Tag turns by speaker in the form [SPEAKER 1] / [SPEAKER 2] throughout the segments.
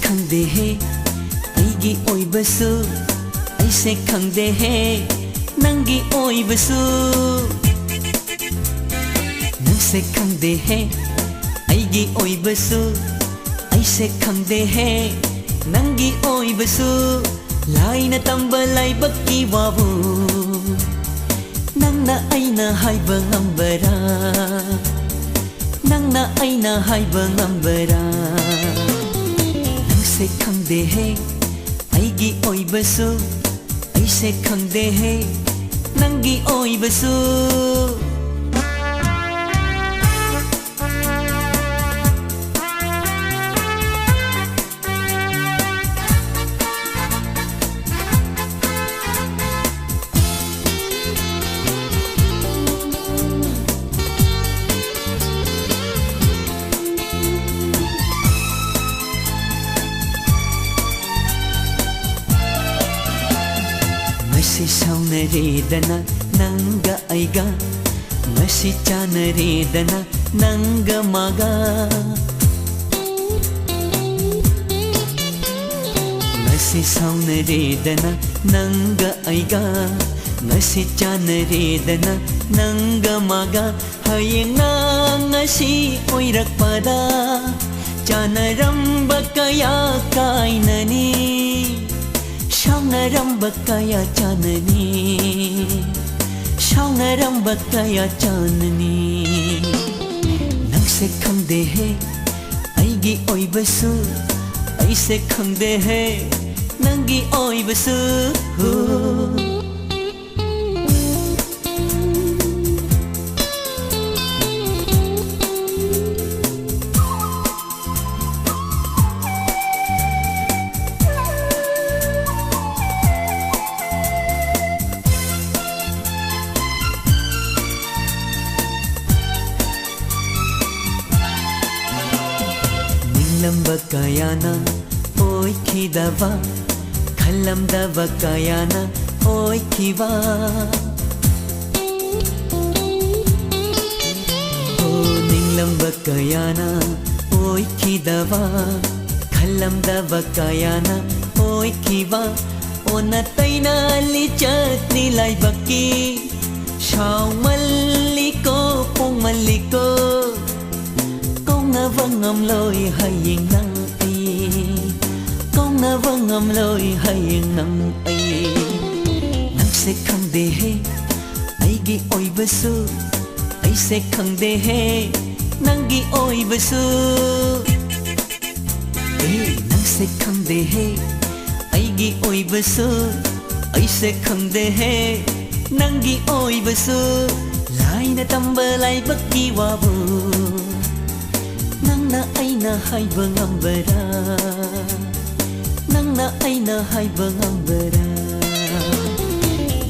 [SPEAKER 1] खंदे है अईगी ओइबसु ऐसे खंदे है नंगी ओइबसु नंसे खंदे है अईगी ओइबसु ऐसे खंदे है नंगी ओइबसु लाइना तंबा लाइबक्की वाबु नंगना अइना हाइबा ngambara नंगना अइना हाइबा ngambara नंसे खंदे है अईगी ओइबसु ऐसे खंदे है नंगी ओइबसु Masi saunare-dana nanga aiga Masi chanare-dana nanga maga Masi saunare-dana nanga aiga Masi chanare-dana nanga maga Hayeng na ngasi oirakpada Chanaramba kaya kainani Shaunaramba kaya chanani Shaunaramba kaya chanani Nangse khangde hai aigi oibasu Aise khangde hai nangi oibasu Lamba kayana oi khidava khalamdava kayana oi khiva oh ninglamba kayana oi khidava khalamdava kayana oi khiva ona taina li chatni lai bakki shaumalliko pongmalliko na vangam loi hayeng nang ai Kong na vangam loi hayeng nang ai Nang se khangde hai aigi oibasu Aise khangde hai nangi oibasu Nang se khangde hai aigi oibasu Aise khangde hai nangi oibasu Laina tamba lai bakki wabu Nangna aina haiba ngambara Nangna aina haiba ngambara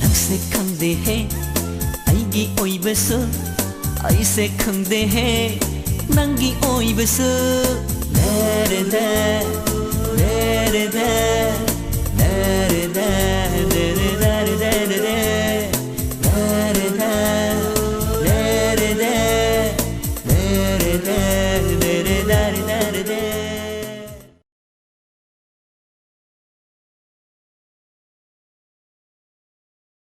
[SPEAKER 1] Nangse khangde hai aigi oibasu Aise khangde hai nangi oibasu La la la